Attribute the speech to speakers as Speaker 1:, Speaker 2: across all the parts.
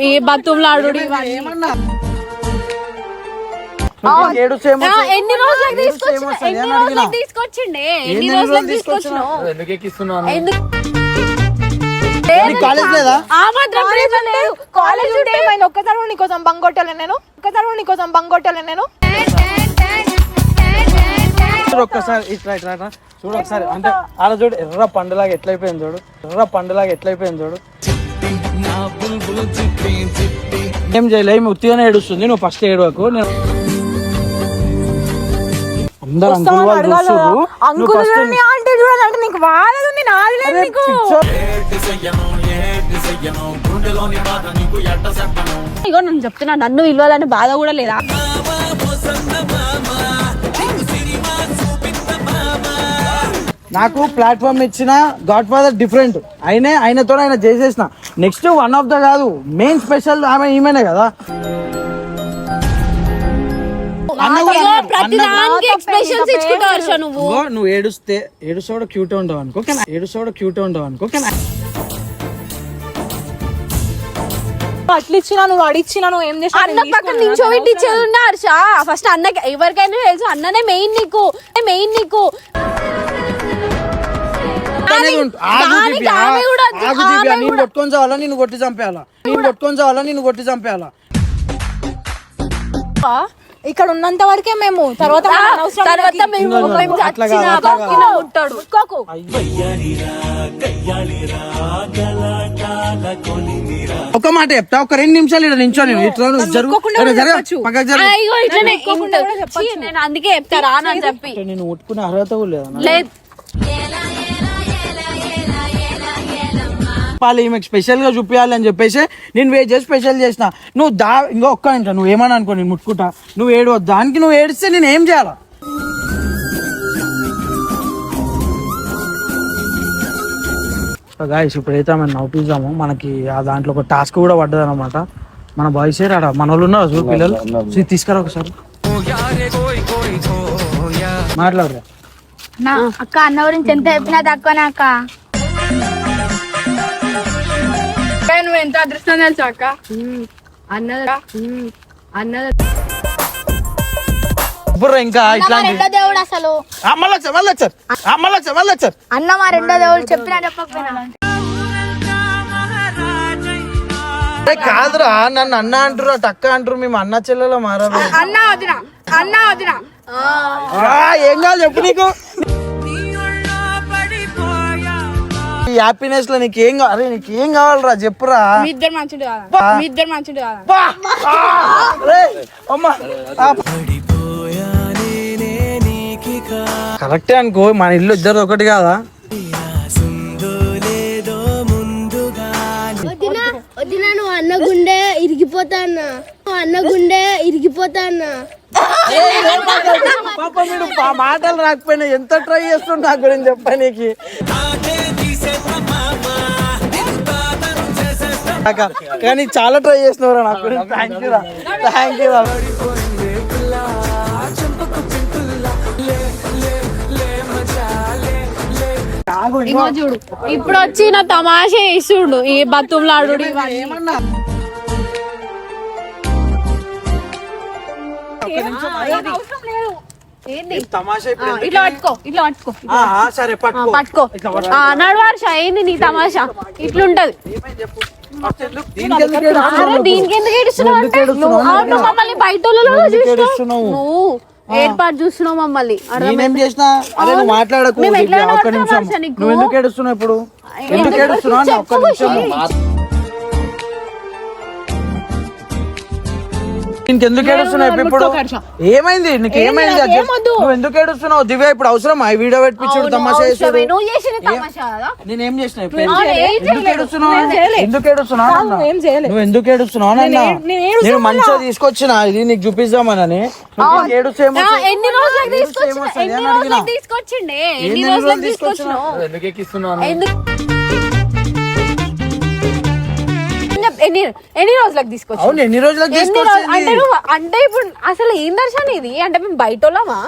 Speaker 1: ఏ బతులాడు ఎన్ని రోజులకు తీసుకొచ్చిండే ఎన్ని రోజులకు తీసుకొచ్చినావు
Speaker 2: కాలేజ్ లేదా
Speaker 3: కాలేజ్ ఒక్కసారి నీకోసం బంగొట్టాలి నేను నేను
Speaker 2: ఒక్కసారి ఇట్లా చూడు ఒకసారి అంటే అలా చూడు ఎర్ర పండులాగా ఎట్లయిపోయింది చూడు ఏం చేయలే ఉత్తిగానే ఏడుస్తుంది నువ్వు ఫస్ట్ ఏడవకు అందరు
Speaker 3: నీకు వాడదు
Speaker 1: ఇగో నేను చెప్తున్నా నన్ను విలువాలని బాధ కూడా లేదా
Speaker 2: నాకు ప్లాట్ఫామ్ ఇచ్చిన గాడ్ ఫాదర్ డిఫరెంట్ ఆయనతో ఆయన చేసేసిన నెక్స్ట్ వన్ ఆఫ్ ద కాదు మెయిన్ స్పెషల్ ఆమె ఈమెనే కదా నువ్వు ఏడుస్తే కూడా క్యూట్ ఉండవు అనుకో
Speaker 3: అట్లా ఇచ్చినా నువ్వు అడిచ్చినా నువ్వు ఏం చేసినా
Speaker 1: అన్న పక్కన నించోబెట్టి ఇచ్చేది ఉన్నా హర్ష ఫస్ట్ అన్నకి ఎవరికైనా తెలుసు అన్ననే మెయిన్ నీకు
Speaker 2: నేను కొట్టుకొని చావాలా నిన్ను కొట్టి చంపేయాలా
Speaker 3: ఇక్కడ ఉన్నంత వరకే మేము తర్వాత ఉంటాడు
Speaker 2: ఒక మాట చెప్తా ఒక 2 నిమిషాలు ఇక్కడ నించో నేను ఇట్లా
Speaker 1: నేను అందుకే చెప్తారా అని చెప్పి
Speaker 2: నేను ముట్టుకునే అర్హత కూడా
Speaker 1: లేదు
Speaker 2: ఈమెకు స్పెషల్ గా చూపించాలి అని చెప్పేసి నేను వెయిట్ చేసి స్పెషల్ చేసిన నువ్వు ఇంకో ఒక్క నిమిషం నువ్వు ఏమని అనుకో నేను ముట్టుకుంటా నువ్వు ఏడవద్దు దానికి నువ్వు ఏడిస్తే నేను ఏం చేయాలా గాయస్ ఇప్పుడైతే మనం నవ్వుపిద్దాము మనకి ఆ దాంట్లో ఒక టాస్క్ కూడా పడ్డది అనమాట మన బాయ్స్ ఆడ మన వాళ్ళు ఉన్నారు చూడు పిల్లలు తీసుకురా ఒకసారి మాట్లాడరా
Speaker 4: అక్క అన్న గురించి ఎంత చెప్పినా తక్కువనా అక్క
Speaker 3: నువ్వు ఎంత అదృష్టం తెలుసా అక్క
Speaker 2: ఇంకా
Speaker 4: రెండో దేవుడు అసలు అన్న మా రెండో దేవుడు చెప్పినా చెప్పకపోయినా
Speaker 2: కాదురా నన్ను అన్న అంటారు టక్క అంటారు మేము అన్న చెల్లెలో మారారు
Speaker 3: అన్న వదినా
Speaker 2: ఏం కాదు చెప్పు నీకు ఈ హ్యాపీనెస్ లో నీకేం కావాలరా చెప్పురా
Speaker 3: ఇద్దరు మంచిది
Speaker 2: కరెక్టే అనుకో మన ఇల్లు ఇద్దరు ఒకటి కాదా
Speaker 4: వదినా నువ్వు అన్న గుండె ఇరిగిపోతా అన్న
Speaker 2: పాప మీరు మాటలు రాకపోయినా ఎంత ట్రై చేస్తుండ నా గురించి చెప్పనీకి కానీ చాలా ట్రై చేస్తున్నారా నా గురించి థ్యాంక్ యూ
Speaker 1: చూడు ఇప్పుడు వచ్చి నా తమాషా ఇస్తుండు ఈ బతులాడు
Speaker 2: ఏమన్నా
Speaker 1: ఇట్లా పట్టుకో
Speaker 2: సరే
Speaker 1: పట్టుకో నడవార్ష ఏంది నీ తమాషా ఇట్లుంటది దీనికి ఎందుకు ఏడుస్తున్నావు మమ్మల్ని బయట నువ్వు ఏర్పాటు చూస్తున్నావు మమ్మల్ని
Speaker 2: మాట్లాడకు ఒక్క నిమిషం నువ్వు ఎందుకు ఏడుస్తున్నావు ఇప్పుడు ఎందుకు ఏడుస్తున్నావు ఒక్క నిమిషం ఇంకెందుకు ఏడుస్తున్నావు ఇప్పుడు ఏమైంది నీకు ఏమైంది నువ్వు ఎందుకు ఏడుస్తున్నావు దివ్య ఇప్పుడు అవసరం ఆ వీడియో పెట్టించుడు తమాషా నేనేం చేసిన ఎందుకు ఏడుస్తున్నావు నువ్వు ఎందుకు ఏడుస్తున్నావు అన్నా నేను మంచిగా తీసుకొచ్చిన ఇది నీకు చూపిద్దామని
Speaker 1: ఎన్ని రోజులకు తీసుకొచ్చి అంటే ఇప్పుడు అసలు ఏం దర్శనం ఇది అంటే మేము బయట వాళ్ళమా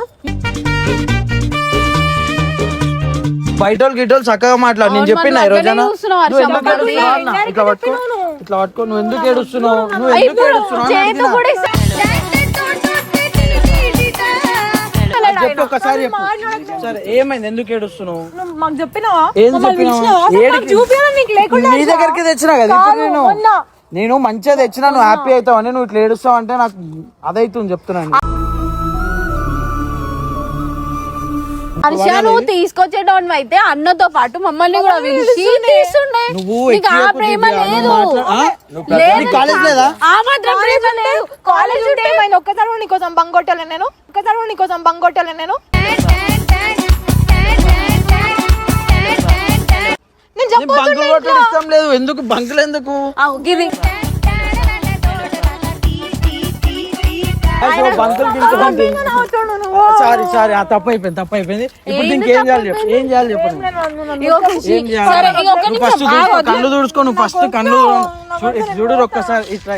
Speaker 2: బయట గిట్టోళ్ళు చక్కగా మాట్లాడు. నేను చెప్పిన ఈ రోజు ఇట్లా పట్టుకో. నువ్వు ఎందుకు ఏడుస్తున్నావు? చెప్పు ఒకసారి చెప్పు. సరే ఏమైంది? ఎందుకు ఏడుస్తున్నావు?
Speaker 1: మాకు చెప్పినావా?
Speaker 2: ఏం చెప్పినావు? నీ దగ్గరికి తెచ్చినా కదా ఇప్పుడు నేను మంచిగా తెచ్చినా నువ్వు హ్యాపీ అవుతావు అని నువ్వు ఇట్లా ఏడుస్తావు అంటే నాకు అదైతుంది చెప్తున్నాను.
Speaker 1: హర్ష నువ్వు తీసుకొచ్చేటోన్ అయితే అన్నతో పాటు మమ్మల్ని కూడా పిలిచి తీస్తుండే. నీకు ఆ ప్రేమ లేదు.
Speaker 2: కాలేజ్ లేదా?
Speaker 1: ఆ మాత్రం ప్రేమ లేదు.
Speaker 3: కాలేజ్ ఉంటే ఏమైంది? ఒక్కసారి నీకోసం బంగొట్టాలి నేను.
Speaker 2: బంకులు కొట్టడం ఇష్టం లేదు. ఎందుకు బంకులు ఎందుకు? సారీ తప్పు అయిపోయింది. ఇప్పుడు ఇంకేం చేయాలి చెప్పు. ఏం చేయాలి చెప్పు. ఫస్ట్ కళ్ళు తుడుచుకో. నువ్వు ఫస్ట్ కళ్ళు చూడు ఒక్కసారి. ఇట్లా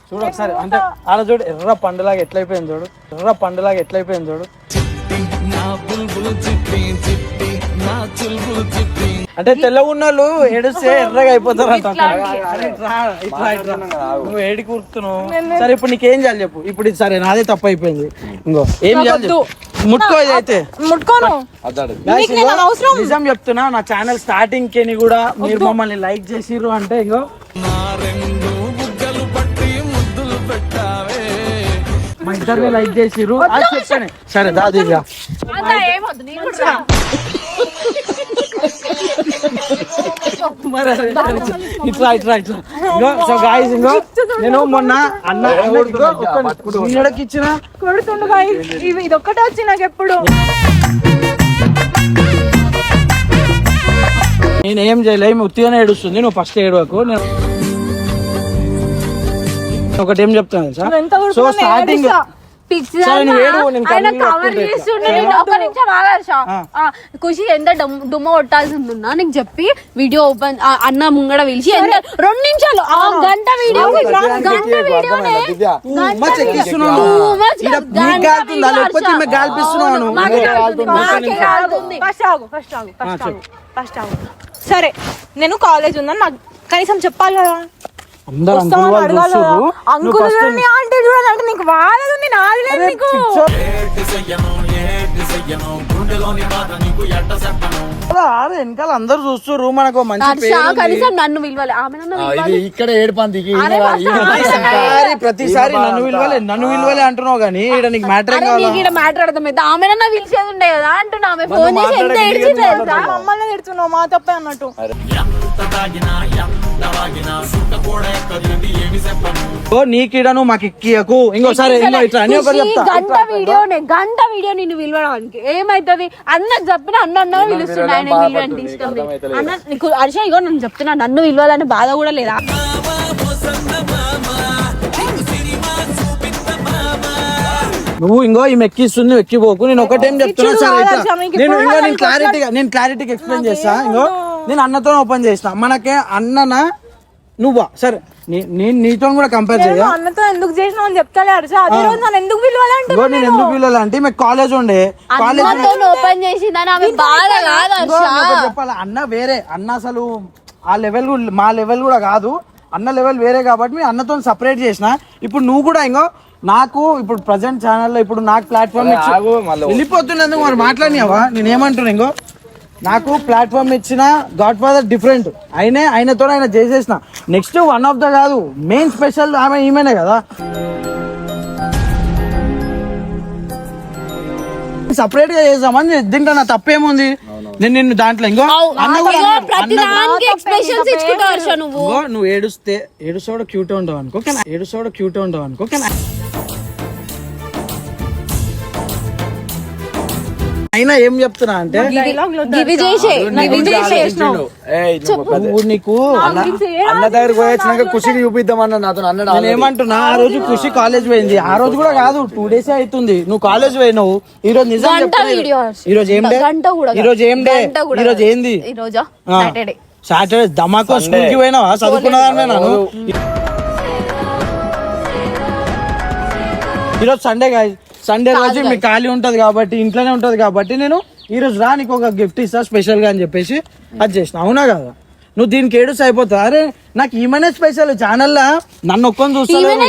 Speaker 2: చూడు ఒకసారి. అంటే అలా చూడు ఎర్ర పండులాగా ఎట్లయిపోయింది చూడు. చూడు అంటే తెల్లగా ఉన్న వాళ్ళు ఏడుస్తే ఎర్రగా అయిపోతారు అంట. నువ్వు ఏడి కూర్చున్నావు. సరే ఇప్పుడు నీకేం చేయాలి చెప్పు. ఇప్పుడు ఇది సరే నాదే తప్పు అయిపోయింది. ఇంకో ఏం చేయాలి చెప్పు. ముట్టుకో. అయితే నిజం చెప్తున్నా, నా ఛానల్ స్టార్టింగ్ కి కూడా మీరు మమ్మల్ని లైక్ చేసిర్రు అంటే ఇంకో మా ఇద్దరు లైక్ చేసిర్రు అది చెప్తానే. సరే దాదిగా ఇట్లా సో గాయ్స్ ఇంకో నేను మొన్న అన్నకి ఇచ్చిన
Speaker 3: కొడుతుండు ఇది ఒక్కటే వచ్చి నాకు ఎప్పుడు.
Speaker 2: నేను ఏం చేయలే. ఉత్తిగానే ఏడుస్తుంది. నువ్వు ఫస్ట్ ఏడవకు. నేను ఒకటి ఏం చెప్తాను సార్. సో స్టార్టింగ్
Speaker 1: ఖుషి ఎంత దుమ్మ కొట్టాల్సిందిన్నా నీకు చెప్పి వీడియో ఓపెన్ అన్న ముంగడ పిలిచి 2 నిమిషాలు గంట వీడియో
Speaker 3: సరే నేను కాలేజ్ ఉందని నాకు కనీసం చెప్పాలి కదా. అంటే చూడాలంటే నీకు వాళ్ళది ఉంది, నాది లేదు నీకు.
Speaker 2: వెనకాల అందరు చూస్తారు. మనకు మంచి
Speaker 1: కనీసం నన్ను పిలవాలి.
Speaker 2: ఇక్కడ ఏడుపందికి ప్రతిసారి నన్ను విలువలే అంటున్నావు కానీ ఇక్కడ నీకు మ్యాటర్
Speaker 1: మ్యాటర్ అర్థమైతే ఆమెనన్నా పిలిచేది ఉండే కదా అంటున్నా. ఆమె ఫోన్ చేసి ఎంత ఏడ్చింది తెలుసా?
Speaker 3: మమ్మల్ని తిడుతున్నావు, మా తప్పే అన్నట్టు.
Speaker 2: నీకిడ నువ్వు మాకు ఎక్కియకు. ఇంకోసారి
Speaker 1: గంట వీడియో నిన్ను పిలవడానికి ఏమైతుంది? అన్నకు చెప్పిన అన్న పిలుస్తున్నా. ఆయన పిలవని తీసుకుంది అన్న. నీకు హర్ష ఇగో నన్ను చెప్తున్నా, నన్ను పిలవాలని బాధ కూడా లేదా?
Speaker 2: నువ్వు ఇంకో ఈమె ఎక్కిస్తుంది, ఎక్కిపోకు. నేను ఒకటేం చెప్తున్నా సరే. నేను క్లారిటీగా ఎక్స్ప్లెయిన్ చేస్తా. ఇంకో నేను అన్నతో ఓపెన్ చేస్తా. మనకే అన్ననా నువ్వా? సరే నేను నీతో కూడా కంపేర్ చేయ.
Speaker 3: అన్నతో ఎందుకు చేసినావు అని చెప్తాలే హర్ష. అదే రోజు నన్ను ఎందుకు పిలవాలంటే
Speaker 2: నేను ఎందుకు పిలవాలంటే మీకు కాలేజ్ ఉండే
Speaker 1: ఓపెన్ చేసిందని ఆమె బాధ కాదు
Speaker 2: చెప్పాలి. అన్న వేరే అన్న అసలు ఆ లెవెల్ మా లెవెల్ కూడా కాదు. అన్న లెవెల్ వేరే కాబట్టి మీ అన్నతో సపరేట్ చేసిన. ఇప్పుడు నువ్వు కూడా ఇంకో నాకు ఇప్పుడు ప్రజెంట్ ఛానల్లో ఇప్పుడు నాకు ప్లాట్ఫామ్ వెళ్ళిపోతున్నందుకు మరి మాట్లాడినావా? నేనేమంటున్నా ఇంకో నాకు ప్లాట్ఫామ్ ఇచ్చిన గాడ్ ఫాదర్ డిఫరెంట్ ఆయనతో ఆయన చేసేసిన. నెక్స్ట్ వన్ ఆఫ్ ద కాదు మెయిన్ స్పెషల్ ఆమె ఈమెనే కదా. సపరేట్ గా చేద్దామని దీంట్లో నా తప్పేముంది? నేను నిన్ను దాంట్లో ఇంకో నువ్వు ఏడుస్తాడు క్యూట్ ఉంటావు అనుకో. అయినా ఏం చెప్తున్నా అంటే నీకు
Speaker 5: అన్న దగ్గర పోయొచ్చినాక ఖుషిని చూపిద్దామన్నా నాతో అన్నాడు.
Speaker 2: నేను ఏమంటున్నా, ఆ రోజు ఖుషి కాలేజ్ పోయింది. ఆ రోజు కూడా కాదు 2 days అవుతుంది నువ్వు కాలేజ్ పోయినావు. ఈ రోజు నిజం ఈరోజు ఏం డే? ఈరోజు ఏం డే? ఈరోజు ఏంది? సాటర్డే. ధమాకో స్కూల్ కి పోయినావా? చదువుకున్నదాన్ని నేను. ఈరోజు సండే గాయ్. సండే రోజు మీకు ఖాళీ ఉంటది కాబట్టి ఇంట్లోనే ఉంటది కాబట్టి నేను ఈ రోజు రా నీకు ఒక గిఫ్ట్ ఇస్తా స్పెషల్ గా అని చెప్పేసి అది చేసిన. అవునా కదా? నువ్వు దీనికి ఏడుస్ అయిపోతావు. అరే నాకు ఈమెనే స్పెషల్ ఛానల్ నన్ను ఒక్కని చూస్తాను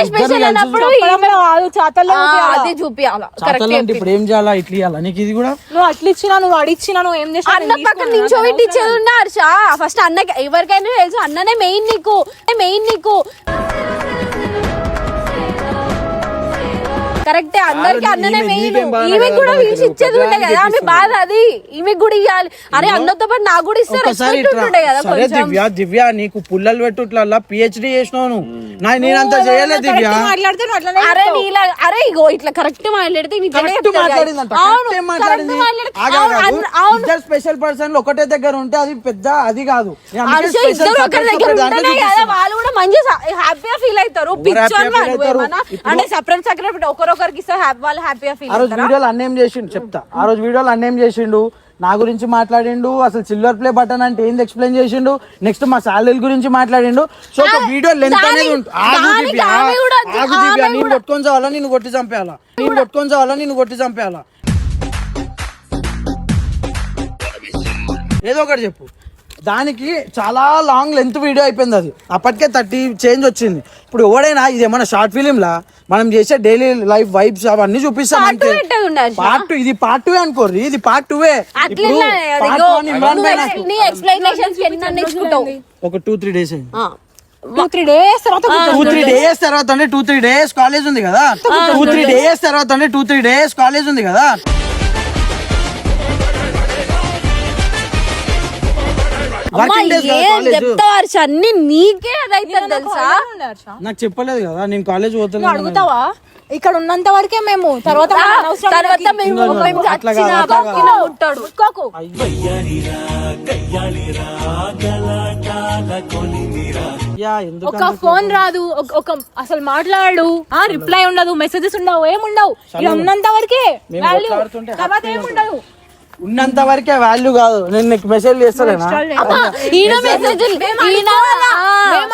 Speaker 2: ఇప్పుడు ఏం చేయాలా ఇట్లా ఇవ్వాలా నీకు ఇది కూడా
Speaker 3: నువ్వు అట్లా ఇచ్చినా నువ్వు అడిచ్చినా నువ్వు ఏం చేసినా
Speaker 1: అన్న పక్కన నించోబెట్టి ఇచ్చేది ఉండే హర్ష. ఫస్ట్ అన్నకి ఎవరికైనా తెలుసు అన్ననే మెయిన్ నీకు కరెక్టే. అందరికి అన్ననే మెయిన్. ఈమె కూడా పిలిచి ఇచ్చేది ఉండే కదా, ఆమె బాధ అది. ఈమె కూడా ఇవ్వాలి. అరే అన్నతో పాటు నాకు కూడా ఇస్తే రెస్పెక్ట్ ఉంటుండే కదా.
Speaker 2: దివ్య నీకు పుల్లలు పెట్టుట్లా పిహెచ్డి చేసినావు నేనంతా చేయలేదు దివ్య.
Speaker 1: అరే నీలా అరే ఇగో ఇట్లా కరెక్ట్ మాట్లాడితే
Speaker 2: స్పెషల్ పర్సన్ ఒకటే దగ్గర ఉంటే అది పెద్ద అది కాదు.
Speaker 1: వాళ్ళు కూడా మంచిగా హ్యాపీగా ఫీల్ అవుతారు. అంటే సపరేట్ సపరేట్ ఒకరొకరికి ఇస్తే వాళ్ళు హ్యాపీగా ఫీల్ అవుతారు.
Speaker 2: ఆ రోజు వీడియోలు అన్నేం చేసిండు చెప్తా. ఆ రోజు వీడియోలు అన్నేం చేసిండు, నా గురించి మాట్లాడిండు, అసలు సిల్వర్ ప్లే బటన్ అంటే ఏంది ఎక్స్ప్లెయిన్ చేసిండు, నెక్స్ట్ మా శాలరీ గురించి మాట్లాడిండు. సో ఒక వీడియో లెంత్ అనేది నేను కొట్టుకొని చావాలా నేను కొట్టి చంపేయాలా ఏదో ఒకటి చెప్పు. దానికి చాలా లాంగ్ లెంత్ వీడియో అయిపోయింది. అది అప్పటికే 30 చేంజ్ వచ్చింది. ఇప్పుడు ఎవడైనా ఇది ఏమన్నా షార్ట్ ఫిలిం లా మనం చేసే డైలీ లైఫ్ వైబ్స్ అవన్నీ చూపిస్తాం. పార్ట్ 2 ఇది పార్ట్ 2 అనుకోర్రి, ఇది పార్ట్ 2 ఒక 2-3 డేస్ అయింది.
Speaker 3: 2-3 డేస్ తర్వాత
Speaker 2: 2-3 డేస్ తర్వాత అంటే 2-3 డేస్ కాలేజ్ ఉంది కదా. 2-3 డేస్ తర్వాత అంటే 2-3 డేస్ కాలేజ్ ఉంది కదా.
Speaker 1: అన్ని నీకే అదైతే తెలుసా?
Speaker 2: నాకు చెప్పలేదు కదా నేను కాలేజ్ పోతాను.
Speaker 3: అడుగుతావా? ఇక్కడ ఉన్నంత వరకే మేము తర్వాత ఒక ఫోన్ రాదు, ఒక అసలు మాట్లాడు, రిప్లై ఉండదు, మెసేజెస్ ఉండవు, ఏముండవు. ఇక్కడ ఉన్నంత వరకే వాల్యూ, తర్వాత ఏముండదు.
Speaker 2: ఉన్నంత వరకే వాల్యూ కాదు. నేను నీకు మెసేజ్ చేస్తాను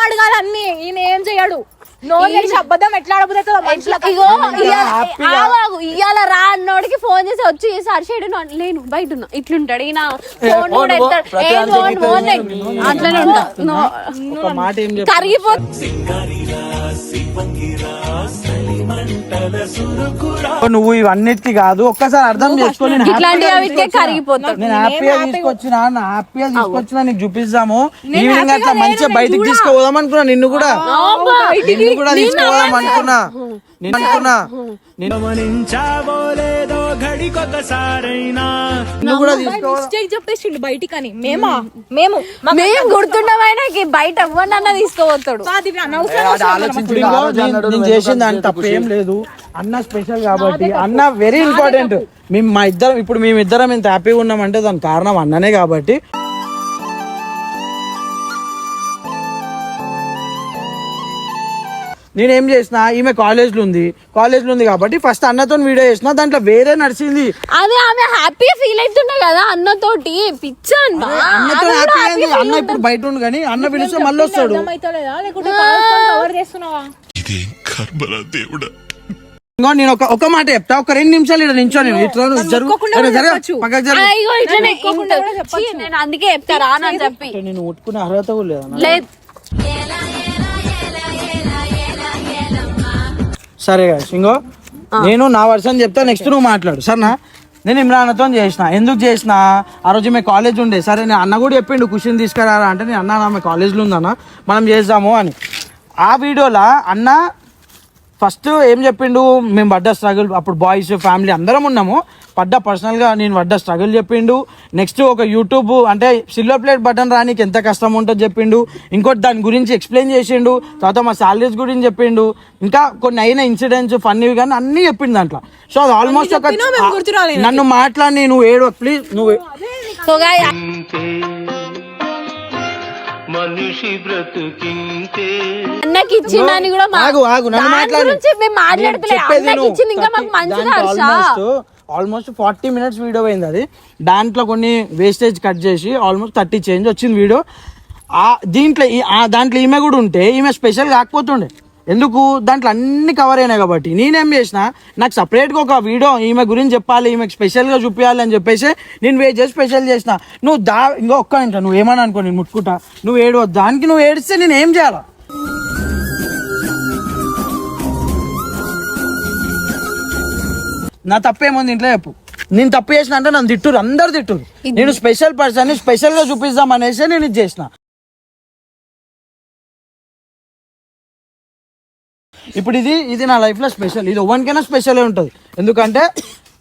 Speaker 3: అడగాలి అన్ని. ఈయన ఏం చెయ్యడు. అబద్ధం ఎట్లా
Speaker 1: ఇయ్యాల రా అన్నోడికి ఫోన్ చేసి వచ్చి సరిషేడు లేను బయట ఉన్నా ఇట్లుంటాడు. ఈయన ఫోన్ కూడా అట్లనే ఉంటా కరిగిపోతుంది.
Speaker 2: నువ్వు ఇవన్నిటికీ కాదు, ఒక్కసారి అర్థం చేసుకొని
Speaker 1: కరిగిపోతాడు.
Speaker 2: నేను హ్యాపీగా తీసుకొచ్చినా నీకు చూపిస్తాము. ఈవినింగ్ అట్లా మంచిగా బయటికి తీసుకుపోదాం అనుకున్నా. నిన్ను కూడా తీసుకోవడం అనుకున్నా.
Speaker 3: చెప్పేసిండు బయటికి అని. మేము
Speaker 1: గుర్తుండమైనా బయట ఎవ్వరన్నా తీసుకోవతాడు.
Speaker 2: నేను చేసింది అని తప్పేం లేదు. అన్న స్పెషల్ కాబట్టి అన్న వెరీ ఇంపార్టెంట్. ఇప్పుడు మేమిద్దరం ఇంత హ్యాపీగా ఉన్నామంటే దానికి కారణం అన్ననే కాబట్టి. నేనేం చేసిన, ఈమె కాలేజ్లో ఉంది కాబట్టి ఫస్ట్ అన్నతో వీడియో చేసిన. దాంట్లో వేరే నడిచింది.
Speaker 1: అదే ఆమె హ్యాపీ ఫీల్ అవుతుండే కదా అన్నతోటి. పిచ్చ
Speaker 2: అన్నతో హ్యాపీ అయింది. అన్న ఇప్పుడు బయట ఉండు కానీ అన్న పిలిస్తే మళ్ళీ వస్తాడు. నేను ఒక మాట చెప్తా, ఒక 2 నిమిషాలు ఇక్కడ నించో. నేను ఇట్లా
Speaker 1: అందుకే చెప్తారా అని చెప్పి
Speaker 2: నేను ముట్టుకునే అర్హత కూడా లేదు. సరే ఇంకో నేను నా వర్షన్ చెప్తా, నెక్స్ట్ నువ్వు మాట్లాడు సరేనా. నేను ఇమ్రాన్తో చేసిన. ఎందుకు చేసిన, ఆ రోజు మేము కాలేజ్ ఉండే. సరే నేను అన్న కూడా చెప్పిండు కుషిని తీసుకురా అంటే నేను అన్న ఆమె కాలేజ్లో ఉందన్న మనం చేద్దాము అని. ఆ వీడియోలో అన్న ఫస్ట్ ఏం చెప్పిండు, మేము పడ్డ స్ట్రగుల్, అప్పుడు బాయ్స్ ఫ్యామిలీ అందరం ఉన్నాము, పర్సనల్గా నేను పడ్డ స్ట్రగుల్ చెప్పిండు. నెక్స్ట్ ఒక యూట్యూబ్ అంటే సిల్వర్ ప్లేట్ బటన్ రానికి ఎంత కష్టం ఉంటుందో చెప్పిండు. ఇంకోటి దాని గురించి ఎక్స్ప్లెయిన్ చేసిండు. తర్వాత మా సాలరీస్ గురించి చెప్పిండు. ఇంకా కొన్ని అయిన ఇన్సిడెంట్స్ ఫన్నీవి కానీ అన్నీ చెప్పిండు దాంట్లో. సో అది ఆల్మోస్ట్ ఒక నన్ను మాట్లాడి నువ్వు ఏడు ప్లీజ్ నువ్వు
Speaker 6: మనిషి బ్రతుకింతే
Speaker 1: అన్నకి ఇచ్చిందని కూడా
Speaker 2: ఆల్మోస్ట్ 40 మినిట్స్ వీడియో అయింది. అది దాంట్లో కొన్ని వేస్టేజ్ కట్ చేసి ఆల్మోస్ట్ 30 చేంజ్ వచ్చింది వీడియో. దాంట్లో ఈమె కూడా ఉంటే ఈమె స్పెషల్ కాకపోతుండే. ఎందుకు దాంట్లో అన్ని కవర్ అయినాయి కాబట్టి నేనేం చేసిన నాకు సపరేట్గా ఒక వీడియో ఈమె గురించి చెప్పాలి, ఈమెకు స్పెషల్గా చూపించాలి అని చెప్పేసి నేను వెయిట్ చేసి స్పెషల్ చేసిన. నువ్వు ఇంకో ఒక్క నిమిషం నువ్వు ఏమని అనుకో, నేను ముట్టుకుంటా, నువ్వు ఏడవద్దు. దానికి నువ్వు ఏడిస్తే నేను ఏం చేయాలా? నా తప్పేముంది ఇంట్లో చెప్పు. నేను తప్పు చేసిన అంటే నన్ను తిట్టురు, అందరు తిట్టురు. నేను స్పెషల్ పర్సన్ స్పెషల్గా చూపిస్తాం అనేసి నేను ఇది చేసిన. ఇప్పుడు ఇది నా లైఫ్లో స్పెషల్. ఇది ఎవరికైనా స్పెషల్ ఉంటుంది. ఎందుకంటే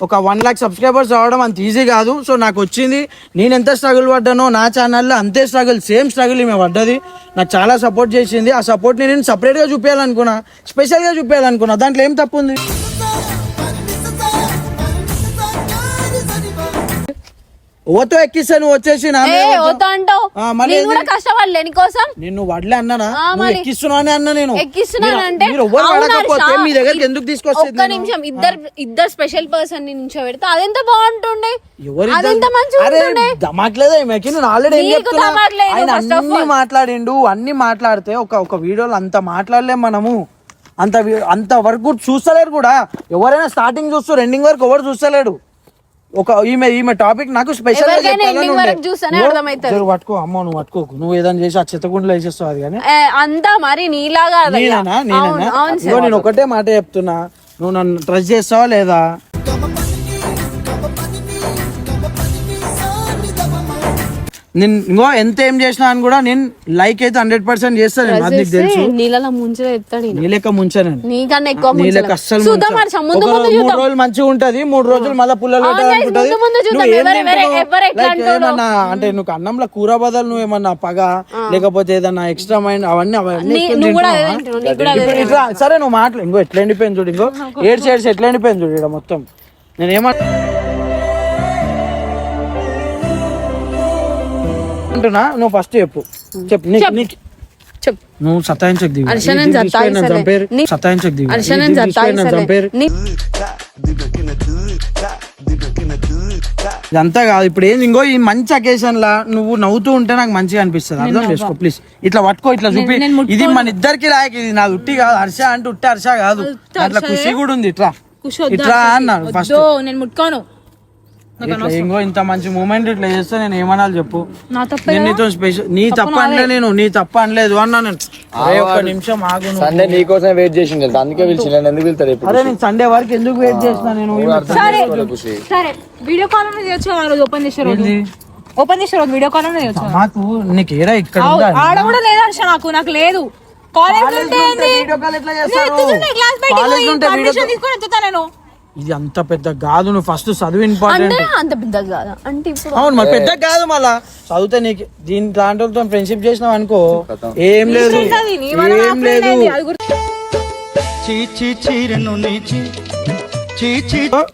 Speaker 2: ఒక 1 lakh సబ్స్క్రైబర్స్ రావడం అంత ఈజీ కాదు. సో నాకు వచ్చింది, నేను ఎంత స్ట్రగుల్ పడ్డానో నా ఛానల్లో అంతే స్ట్రగుల్, సేమ్ స్ట్రగుల్ ఈమె పడ్డది. నాకు చాలా సపోర్ట్ చేసింది. ఆ సపోర్ట్ని నేను సపరేట్గా చూపించాలనుకున్నా, స్పెషల్గా చూపించాలనుకున్నా. దాంట్లో ఏం తప్పు ఉంది? ఓతో ఎక్కిస్తే నువ్వు వచ్చేసి
Speaker 1: కష్టపడలే నీకోసం.
Speaker 2: నేను వడ్లే అన్నానా? ఎక్కిస్తున్నానే అన్నా నేను.
Speaker 1: ఎక్కిస్తున్నానంటే
Speaker 2: మీ దగ్గరికి ఎందుకు తీసుకొస్తే?
Speaker 1: ఒక్క నిమిషం, ఇద్దరు స్పెషల్ పర్సన్ ని నుంచో పెడితే అదెంత బాగుంటుండే, అదెంత మంచిగా
Speaker 2: దమాట్లేదా ఈమెకి? నేను ఆల్రెడీ ఆయన అన్ని మాట్లాడిండు. అన్ని మాట్లాడితే ఒక వీడియోలో అంత మాట్లాడలేం మనము. అంత వరకు చూస్తలేరు కూడా. ఎవరైనా స్టార్టింగ్ చూస్తూ ఎండింగ్ వరకు ఎవరు చూస్తలేడు. ఒక ఈమె టాపిక్ నాకు స్పెషల్ పట్టుకో అమ్మ, నువ్వు పట్టుకోకు. నువ్వు ఏదైనా చేసి ఆ చిత్తగుండలో వేసేస్తావు. అది కానీ
Speaker 1: అంతా మరి నీలాగా
Speaker 2: నేను ఒకటే మాట చెప్తున్నా, నువ్వు నన్ను ట్రస్ట్ చేస్తావా లేదా? నేను ఇంకో ఎంత ఏం చేసినా అని కూడా నేను లైక్ అయితే 100% చేస్తాను. అది నీకు తెలుసు.
Speaker 1: నీళ్ళ ముంచే చెప్తాడు,
Speaker 2: నీలెక్క ముంచాను.
Speaker 1: నీకన్నా ఎక్కువ
Speaker 2: నీలెక్క అస్సలు 3 రోజులు మంచిగా ఉంటది, 3 రోజులు మళ్ళీ పుల్లలు పెట్టాలనుకుంటది. అంటే నువ్వు అన్నంలో కూర బదులు నువ్వు ఏమన్నా పగ లేకపోతే ఏదన్నా ఎక్స్ట్రా మైండ్ అవన్నీ సరే నువ్వు మాటలు. ఇంకో ఎట్లా ఎండిపోయింది చూడు, ఇంకో ఏడ్స్ ఎట్లా ఎండిపోయింది చూడు ఇక్కడ మొత్తం. నేనేమంటున్నా, నువ్వు ఫస్ట్ చెప్పు. నువ్వు సతాయించకు దిగు, సతాయించకు దిగు. ఇదంతా కాదు. ఇప్పుడు ఏంది, ఇంకో ఈ మంచి అకేషన్ లా నువ్వు నవ్వుతూ ఉంటే నాకు మంచిగా అనిపిస్తుంది. అర్థం చేసుకో ప్లీజ్. ఇట్లా పట్టుకో, ఇట్లా చూపి. ఇది మన ఇద్దరికి లాయక్. ఇది నా ఉట్టి కాదు, హర్ష అంటే ఉట్టి హర్ష కాదు, అట్లా ఖుషి కూడా ఉంది. ఇట్లా అన్నాను ఫస్ట్.
Speaker 3: నేను ముట్టుకోను.
Speaker 2: ఇంకో ఇంత మంచి మూమెంట్ ఇట్లా చేస్తే నేను ఏమనాలి చెప్పు? నేను నీతో స్పెషల్, నీ తప్ప అనలే, నేను నీ తప్ప అనలేదు అన్నా. నేను ఒక్క నిమిషం ఆగు.
Speaker 5: సండే నీకోసం వెయిట్ చేసింది, అందుకే పిలిచి. నేను ఎందుకు వెళ్తాను?
Speaker 2: అరే నేను సండే వరకు ఎందుకు వెయిట్ చేసిన? నేను
Speaker 3: సరే వీడియో కాల్ అనేది ఓపెన్ చేసే రోజు వీడియో కాల్ అనేది
Speaker 2: నాకు నీకు ఏడా ఇక్కడ
Speaker 3: ఆడ కూడా లేదు హర్ష. నాకు లేదు.
Speaker 2: ఇది అంత పెద్ద కాదు. నువ్వు ఫస్ట్ చదువు ఇంపార్టెంట్.
Speaker 1: అంత పెద్ద కాదు అంటే
Speaker 2: అవును మరి పెద్ద కాదు. మళ్ళా చదివితే నీకు దీని దాంట్లో ఫ్రెండ్షిప్ చేసినావు అనుకో, ఏం లేదు ఏం లేదు.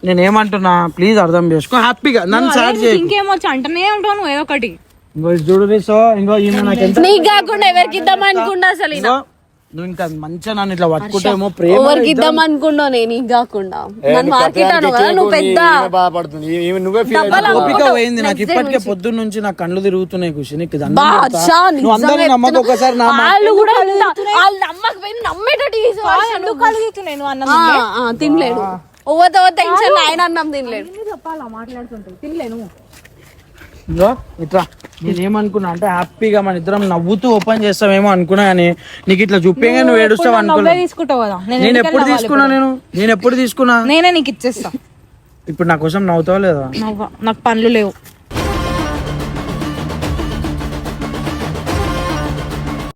Speaker 2: నేనేమంటున్నా ప్లీజ్ అర్థం చేసుకో. హ్యాపీగా నన్ను సాడ్ చేయి.
Speaker 3: ఇంకేమొచ్చు అంటనే ఉంటావు నువ్వు ఏదో ఒకటి.
Speaker 2: ఇంకో చూడు రీసో, ఇంకో ఈమె నాకు ఎంత
Speaker 1: నీకు కాకుండా ఎవరికి ఇద్దాం అనుకుంటా అసలు.
Speaker 2: నువ్వు ఇంకా మంచిగా నన్ను ఇట్లా పట్టుకుంటామో ప్రేమ
Speaker 1: ఎవరికి ఇద్దాం అనుకున్నావు. నేను నీకు కాకుండా నన్ను మార్కెటాను కదా నువ్వు పెద్ద
Speaker 2: ఓపిక పోయింది నాకు. ఇప్పటికే పొద్దున్న నుంచి నా కళ్ళు తిరుగుతున్నాయి. ఖుషి నీకు నువ్వు అందరినీ నమ్మకం. ఒకసారి
Speaker 1: తినలేడు. టెన్షన్ ఆయన అన్నం తినలేడు.
Speaker 2: ఇట్లా నేనేమనుకున్నా అంటే హ్యాపీగా మన ఇద్దరం నవ్వుతూ ఓపెన్ చేస్తామేమో అనుకున్నా, కానీ నీకు ఇట్లా చూపేగా నువ్వు ఏడుస్తావు అనుకున్నా. నేను ఎప్పుడు తీసుకున్నా
Speaker 3: నేనే నీకు ఇచ్చేస్తా.
Speaker 2: ఇప్పుడు నా కోసం నవ్వుతావా లేదా?
Speaker 3: నాకు పనులు లేవు.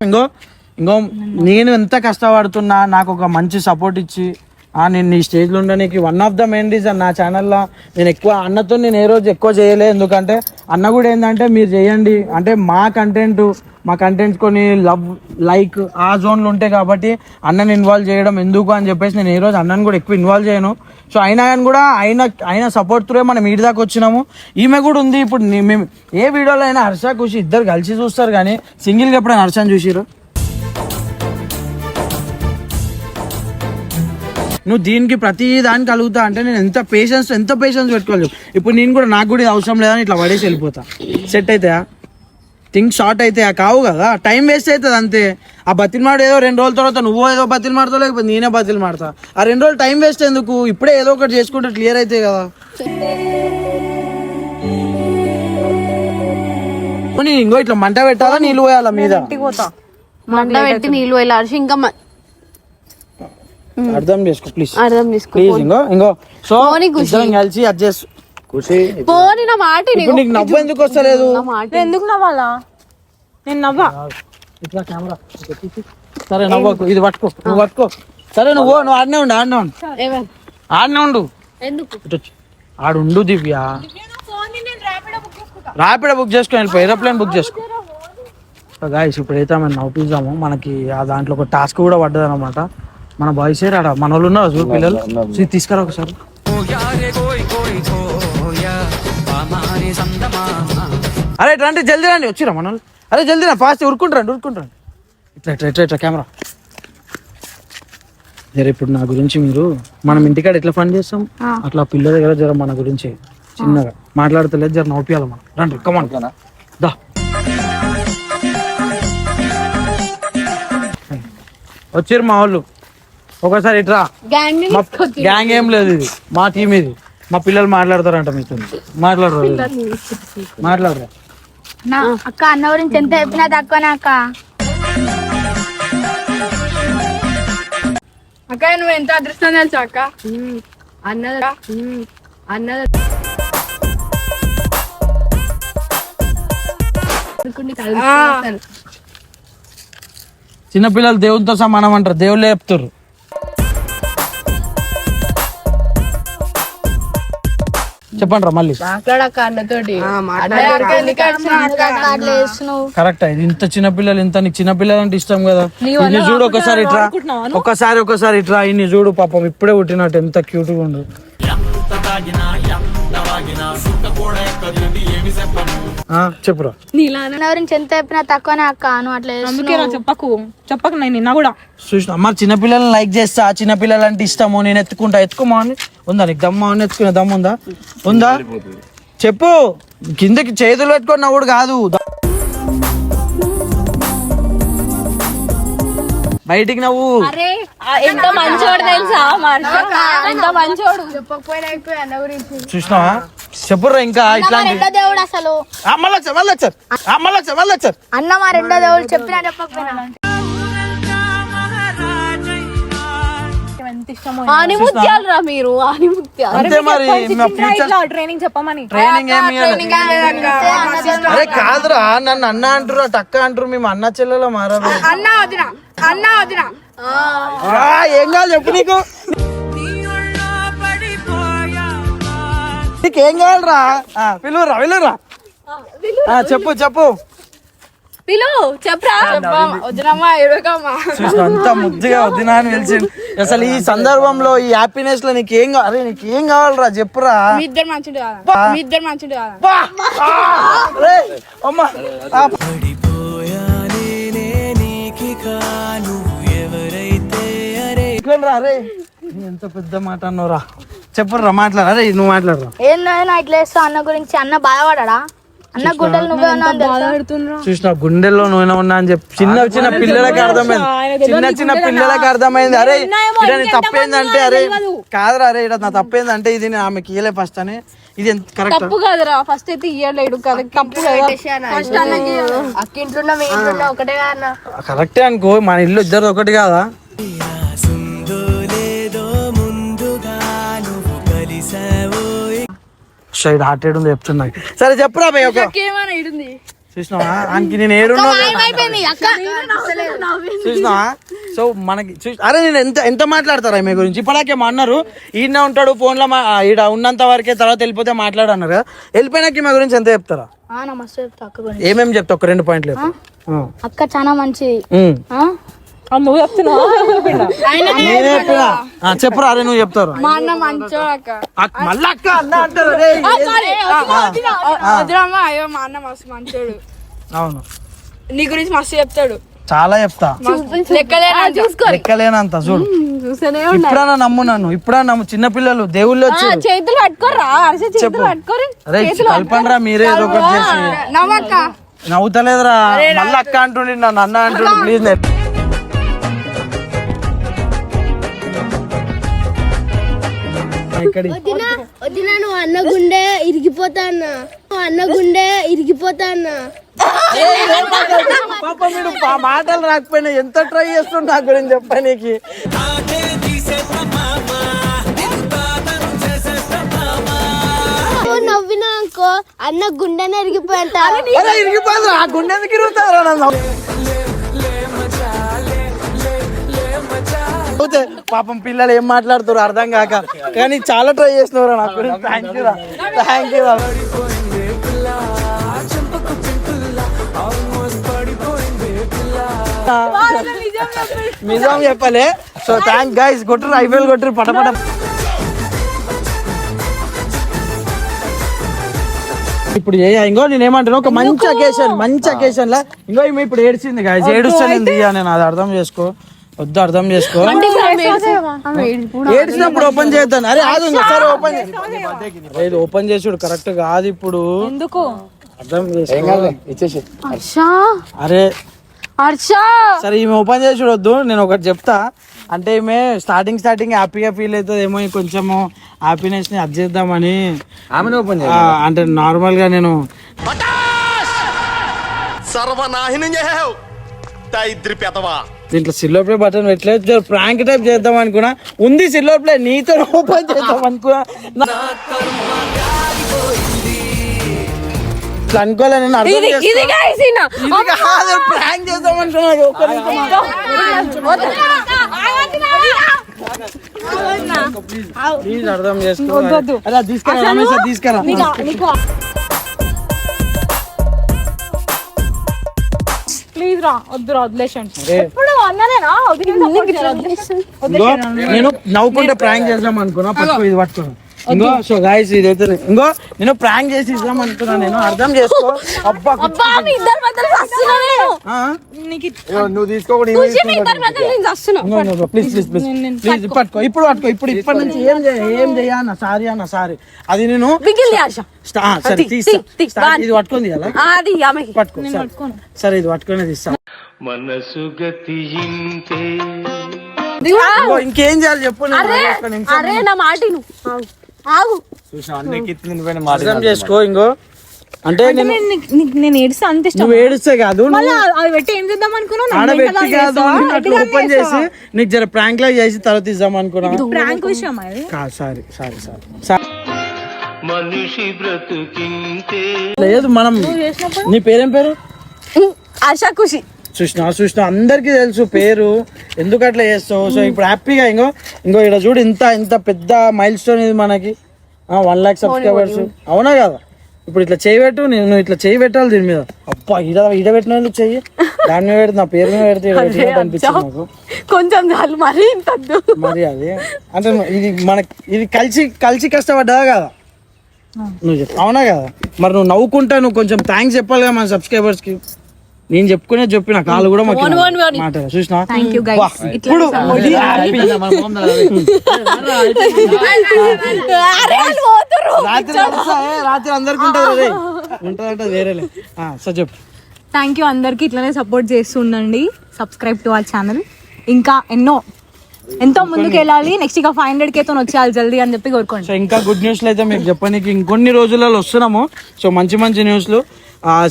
Speaker 2: ఇంకో నేను ఎంత కష్టపడుతున్నా, నాకు ఒక మంచి సపోర్ట్ ఇచ్చి నేను ఈ స్టేజ్లో ఉండడానికి one of the main reason నా ఛానల్లో. నేను ఎక్కువ అన్నతో నేను ఏ రోజు ఎక్కువ చేయలే. ఎందుకంటే అన్న కూడా ఏంటంటే మీరు చేయండి అంటే మా కంటెంట్ కొన్ని లైక్ ఆ జోన్లు ఉంటాయి కాబట్టి అన్నని ఇన్వాల్వ్ చేయడం ఎందుకు అని చెప్పేసి నేను ఏ రోజు అన్నని కూడా ఎక్కువ ఇన్వాల్వ్ చేయను. సో అయినా కానీ కూడా ఆయన సపోర్ట్ త్రూ మనం వీడి దాకా వచ్చినాము. ఈమె కూడా ఉంది. ఇప్పుడు మేము ఏ వీడియోలో అయినా హర్ష ఖుషి ఇద్దరు కలిసి చూస్తారు, కానీ సింగిల్గా ఎప్పుడైనా హర్షని చూసిరు? నువ్వు దీనికి ప్రతి దానికి కలుగుతా అంటే నేను ఎంత పేషెన్స్ పెట్టుకోవాలి. ఇప్పుడు నేను కూడా నాకు కూడా అవసరం లేదని ఇట్లా పడేసి వెళ్ళిపోతా. సెట్ అవుతాయా? థింగ్స్ షార్ట్ అయితే కావు కదా, టైం వేస్ట్ అవుతుంది అంతే. ఆ బతిమాడు ఏదో 2 రోజుల తర్వాత నువ్వు ఏదో బతిలు మాడతావు, లేకపోతే నేనే బతిలు మాడతా. ఆ 2 రోజులు టైం వేస్ట్ ఎందుకు, ఇప్పుడే ఏదో ఒకటి చేసుకుంటే క్లియర్ అయితే కదా. ఇంకో ఇట్లా మంట పెట్టాలా, నీళ్ళు పోయాలా మీద?
Speaker 1: మంట పెట్టి నీళ్ళు పోయాలి హర్ష. ఇంకా
Speaker 2: అర్థం చేసుకో ప్లీజ్,
Speaker 1: అర్థం చేసుకో
Speaker 2: ప్లీజ్. ఇంకో సో ఇద్దరం కలిసి అడ్జస్ట్.
Speaker 1: పోనీ నా మాట
Speaker 2: ఇప్పుడు నీకు నవ్వు ఎందుకు వస్తలేదు?
Speaker 3: ఎందుకు నవ్వాలా? నేను నవ్వా.
Speaker 2: ఇట్లా కెమెరా సరే నవ్వకు, ఇది పట్టుకో, నువ్వు పట్టుకో. సరే నువ్వు ఆడనే ఉండు, ఆడనే ఉండు.
Speaker 1: ఎందుకు
Speaker 2: ఆడుండు దివ్య. ర్యాపిడో బుక్ చేసుకో, వెళ్ళిపో, ఏరోప్లేన్ బుక్ చేసుకో. గాయస్ ఇప్పుడైతే మనం నవ్వుపిద్దాము. మనకి ఆ దాంట్లో ఒక టాస్క్ కూడా పడ్డది అనమాట. మన బాయ్స్ ఆడ మన వాళ్ళు ఉన్నారు చూడు పిల్లలు, తీసుకురా ఒకసారి. అరే రండి, జల్దీ రండి, వచ్చిరా మన వాళ్ళు. అరే జల్దీ రా, ఫాస్ట్ ఉరుకుంటారండి. ఇట్లా ఇట్లా ఇట్లా ఇట్లా కెమెరా. జర ఇప్పుడు నా గురించి మీరు మనం ఇంటికాడ ఎట్లా ఫండ్ చేస్తాం అట్లా పిల్లల దగ్గర జర మన గురించి చిన్నగా మాట్లాడతలేదు, జర నవ్వుపియాలి మనం. రండి కమాన్ దా. వచ్చారు మా వాళ్ళు, ఒకసారి ఇట్రా. గ్యాంగ్ ఏం లేదు, ఇది మా టీం, ఇది మా పిల్లలు మాట్లాడతారంట మీతో. మాట్లాడరా
Speaker 4: అక్క అన్న గురించి ఎంత చెప్పినా తక్కువనే అక్క.
Speaker 7: అక్క నువ్వు ఎంత అదృష్టం తెలుసా అక్క. అన్నదా
Speaker 2: చిన్నపిల్లలు దేవునితో సమానం అంటారు, దేవుళ్ళే చెప్తారు. చెప్పండి రా మళ్ళీ.
Speaker 7: మాట్లాడక్క అన్నతోటి.
Speaker 2: కరెక్ట్. ఇది ఇంత చిన్నపిల్లలు, ఇంత నీకు చిన్నపిల్లలు అంటే ఇష్టం కదా. ఇన్ని చూడు ఒకసారి ఇట్రా, ఒకసారి ఇట్రా. ఇన్ని చూడు పాపం, ఇప్పుడే పుట్టినట్టు ఎంత క్యూట్ గా ఉండు. చెప్పురా.
Speaker 4: అన్న గురించి ఎంత చెప్పినా తక్కువనే అక్క. నువ్వు అట్లా
Speaker 3: అందుకేనా చెప్పకు నేను నిన్న కూడా
Speaker 2: చూసిన అమ్మ, చిన్నపిల్లలను లైక్ చేస్తా, చిన్నపిల్లలు అంటే ఇష్టము, నేను ఎత్తుకోమా అని ఉందా నీకు? దమ్మ అని ఎత్తుకునే దమ్ము ఉందా? చెప్పు. కిందకి చేతులు పెట్టుకొని నవ్వుడు కాదు, బయటికి నవ్వు.
Speaker 1: ఎంత మంచోడు తెలుసా, ఎంత మంచోడు.
Speaker 7: చెప్పకపోయినా అన్న గురించి
Speaker 2: చూసినావా? చెప్పుర్రా ఇంకా ఇట్లాంటి.
Speaker 4: దేవుడు అసలు
Speaker 2: మళ్ళొచ్చారు
Speaker 4: అన్న మా రెండో దేవుడు చెప్పినా చెప్పకపోయినా.
Speaker 3: ఎంత ఇష్టమో.
Speaker 1: ఆనిముత్యాలు రా మీరు, ఆనిముత్యాలు.
Speaker 2: అంతే మరి.
Speaker 3: ట్రైనింగ్ చెప్పమని.
Speaker 2: ట్రైనింగ్ అరే కాదురా, నన్ను అన్న అంటారు, అక్క అంటారు, మేము అన్న చెల్లెలో మారారు.
Speaker 7: అన్న వదిన
Speaker 2: ఏం కావాలి చెప్పు, నీకేం కావాలరా? పిలువురా. చెప్పు
Speaker 1: చెప్పరా.
Speaker 7: వదినమ్మా ఇరవకమ్మా.
Speaker 2: అంత ముద్దుగా వదినా అని పిలిచింది. అసలు ఈ సందర్భంలో, ఈ హ్యాపీనెస్ లో నీకేం కావాలరా చెప్పురా.
Speaker 7: మీ ఇద్దరు మంచిది కాదా.
Speaker 2: అమ్మా అరే ఎంత పెద్ద మాట అన్నోరా. చెప్పురా, మాట్లాడరా. అరే నువ్వు మాట్లాడరా.
Speaker 4: ఏందైనా ఇట్లా వేస్తావు అన్న గురించి. అన్న బాధపడా? అన్న గుడ్డలు నువ్వే ఉన్నావు.
Speaker 2: చూసిన గుండెల్లో నూనె ఉన్నా అని చెప్పి చిన్న పిల్లలకి అర్థమైంది. చిన్న పిల్లలకి అర్థమైంది. అరే ఇక్కడ నీ తప్పేందంటే, అరే కాదురా, అరే ఇక్కడ నా తప్పేందంటే ఇది ఆమెకి ఇయ్యలే ఫస్ట్ అని. ఇది ఎంత కరెక్ట్
Speaker 1: కదరా? ఫస్ట్ అయితే ఇయ్యలేడు కదా, తప్పు
Speaker 7: అక్కింట్లో ఒకటే అన్న.
Speaker 2: కరెక్టే అనుకో, మన ఇల్లు ఇద్దరు ఒకటి కాదా? సైడ్ హార్టెడ్ ఉంది చెప్తున్నా. సరే చెప్పురా భయ్. చూసినావా ఆయనకి నేను ఏడున్నా చూసినావా? సో మనకి అరే నేను ఎంత మాట్లాడతారా మీ గురించి? ఇప్పటికే మా అన్నారు ఈయన ఉంటాడు ఫోన్ లో, ఈడ ఉన్నంత వరకే, తర్వాత వెళ్ళిపోతే మాట్లాడు అన్నారు కదా. వెళ్ళిపోయినాక మా గురించి ఎంత చెప్తారా? ఏమేమి చెప్తా? ఒక 2 పాయింట్లు
Speaker 4: అక్క చాలా మంచిది.
Speaker 3: నువ్వు చెప్తున్నావు.
Speaker 2: చెప్పురా. అరే నువ్వు చెప్తారు.
Speaker 7: మా అన్న మంచోడు అక్క.
Speaker 2: మళ్ళీ అక్క అన్న అంటారు.
Speaker 7: వదినమ్మా అయ్యో మా అన్న మస్తు మంచోడు.
Speaker 2: అవును,
Speaker 7: నీ గురించి మస్తు చెప్తాడు.
Speaker 2: చాలా చెప్తా, లెక్కలేనంత. చూడు ఇప్పుడన్నా నమ్ము నన్ను, ఇప్పుడన్నా నమ్ము. చిన్నపిల్లలు దేవుళ్ళు వచ్చి
Speaker 1: చేతులు పట్టుకోరా. చేతులు పట్టుకోరు.
Speaker 2: అరే కల్పనరా మీరే ఏదో ఒకటి చేసి.
Speaker 7: నవ్వక్క
Speaker 2: నవ్వుతలేదురా మళ్ళీ అక్క అంటుండి నన్ను అన్న అంటుండి ప్లీజ్
Speaker 8: వదినా నువ్వు అన్న గుండె ఇరిగిపోతా అన్న
Speaker 2: పాప మీరు మాటలు రాకపోయినా ఎంత ట్రై చేస్తుంటా నా గురించి చెప్పడానికి
Speaker 8: నవ్వినా అనుకో అన్న గుండెనే ఇరిగిపోతా
Speaker 2: ఇరిగిపోదు ఆ గుండె ఎందుకు ఇరుగుతారా నన్ను పాపం పిల్లలు ఏం మాట్లాడుతారు అర్థం కాక కానీ చాలా ట్రై చేస్తున్నారు నా గురించి థ్యాంక్ యూ నిజం చెప్పలే సో థ్యాంక్ గైస్ కొట్టరు ఐపీఎల్ కొట్టరు పటపట ఇప్పుడు ఇంకో నేను ఏమంటాను ఒక మంచి అకేషన్ లా ఇంకో ఈమె ఇప్పుడు ఏడ్చింది గాయస్ ఏడుస్తానండి నేను అది అర్థం చేసుకో వద్దు అర్థం చేసుకో ఏడ్చినప్పుడు ఓపెన్ చేద్దాను అరే ఆదు ఇంకోసారి ఓపెన్ చేసుడు కరెక్ట్ కాదు ఇప్పుడు
Speaker 3: ఎందుకు
Speaker 2: అర్థం చేసుకో
Speaker 5: ఇచ్చేసి
Speaker 2: అరే
Speaker 1: హర్ష
Speaker 2: సరే ఈమె ఓపెన్ చేసి వద్దు నేను ఒకటి చెప్తా అంటే ఈమె స్టార్టింగ్ హ్యాపీగా ఫీల్ అవుతుంది ఏమో కొంచెము హ్యాపీనెస్ ని అది చేద్దామని
Speaker 5: ఆమెను ఓపెన్
Speaker 2: అంటే నార్మల్ గా నేను
Speaker 6: సర్వనాశనం చేసావు ఇద్దరి పెదవా
Speaker 2: దీంట్లో సిల్వర్ ప్లే బటన్ పెట్టలేదు ప్రాంక్ టైప్ చేద్దాం అనుకున్నా ఉంది సిల్వర్ ప్లే నీతో ఓపెన్ చేద్దాం అనుకున్నా అనుకోలే నేను అర్థం ప్రాంక్ చేద్దాం అనుకున్నా ప్లీజ్ అర్థం చేసుకో అలా తీసుకురా రమేష్ తీసుకురా
Speaker 3: ప్లీజ్ రా వద్దురా వదిలేసండి
Speaker 2: నేను నవ్వుకుంటే ప్రాంక్ చేద్దాం అనుకున్నా పట్టుకో ఇది పట్టుకున్నా ఇంకో సో గాయస్ ఇదైతే ఇంకో నేను ప్రాంక్ చేసి ఇద్దాం అనుకున్నా నేను అర్థం చేసుకో అబ్బా
Speaker 5: నువ్వు తీసుకోకూడదు
Speaker 2: ప్లీజ్ పట్టుకో ఇప్పుడు ఇప్పటి నుంచి ఏం చేయన్నా సారీ అది నేను సరే ఇది పట్టుకొని పట్టుకో సరే ఇది పట్టుకొని తీస్తా
Speaker 6: మనసు గతి ఇంతే
Speaker 2: ఇంకేం చేయాలి చెప్పు
Speaker 1: అరే నా మాట ఆగు
Speaker 2: అర్థం చేసుకో ఇంకో అంటే
Speaker 3: నేను ఏడిస్తే అంత ఇష్టం
Speaker 2: నువ్వు ఏడిస్తే కాదు
Speaker 3: అవి పెట్టి ఏం చేద్దాం అనుకున్నావు
Speaker 2: ఆడబెట్టి కాదు ఓపెన్ చేసి నీకు జర ప్రాంక్ లా చేసి తర్వాత ఇద్దాం అనుకున్నా
Speaker 3: ప్రాంక్ విషయం అది
Speaker 2: సారీ
Speaker 6: మనిషి బ్రతుకింతే
Speaker 2: లేదు మనం నీ పేరేం పేరు
Speaker 1: ఆశా ఖుషి
Speaker 2: చూసిన అందరికి తెలుసు పేరు ఎందుకు అట్లా చేస్తావు సో ఇప్పుడు హ్యాపీగా ఇంకో ఇక్కడ చూడు ఇంత పెద్ద మైల్ స్టోన్ ఇది మనకి 1 lakh సబ్స్క్రైబర్స్ అవునా కదా ఇప్పుడు ఇట్లా చేయబెట్టు నేను ఇట్లా చేయి పెట్టాలి దీని మీద అబ్బా ఈడ పెట్టిన చెయ్యి దాని మీద పెడితే నా పేరు మీద పెడితే అనిపించింది నాకు
Speaker 1: కొంచెం చాలు మరి
Speaker 2: మరి అది అంటే ఇది కలిసి కష్టపడ్డా కదా నువ్వు చెప్పు అవునా కదా మరి నువ్వు నవ్వుకుంటా నువ్వు కొంచెం థ్యాంక్స్ చెప్పాలి కదా మన సబ్స్క్రైబర్స్ కి నేను చెప్పిన కాళ్ళు కూడా మాట చూసినా ఇప్పుడు రాత్రి అందరికి ఉంటదంటే వేరేలే సార్ చెప్పు
Speaker 3: థ్యాంక్ యూ అందరికి ఇట్లనే సపోర్ట్ చేస్తుండండి సబ్స్క్రైబ్ టు అవర్ ఛానల్ ఇంకా ఎంతో ముందుకు వెళ్ళాలి నెక్స్ట్ ఇక 500K తో వచ్చేయాలి జల్దీ అని చెప్పి కోరుకోండి
Speaker 2: సో ఇంకా గుడ్ న్యూస్లు అయితే మీకు చెప్పడానికి ఇంకొన్ని రోజులలో వస్తున్నాము సో మంచి న్యూస్లు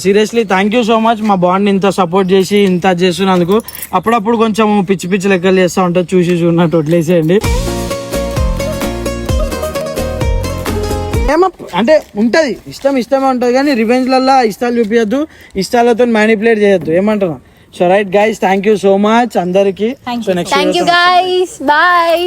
Speaker 2: seriously thank you so much మా బాండ్ ఇంత సపోర్ట్ చేసి ఇంత చేస్తున్నందుకు అప్పుడప్పుడు కొంచెం పిచ్చి లెక్కలు చేస్తూ ఉంటుంది చూసినట్టు వదిలేసేయండి ఏమో అంటే ఉంటది ఇష్టమే ఉంటది కానీ రివెంజ్లల్లా ఇష్టాలు చూపించద్దు ఇష్టాలతో మ్యానిపులేట్ చేయొద్దు ఏమంటున్నా so right guys thank you so much అందరికి
Speaker 4: థ్యాంక్ యూ గైస్ బాయ్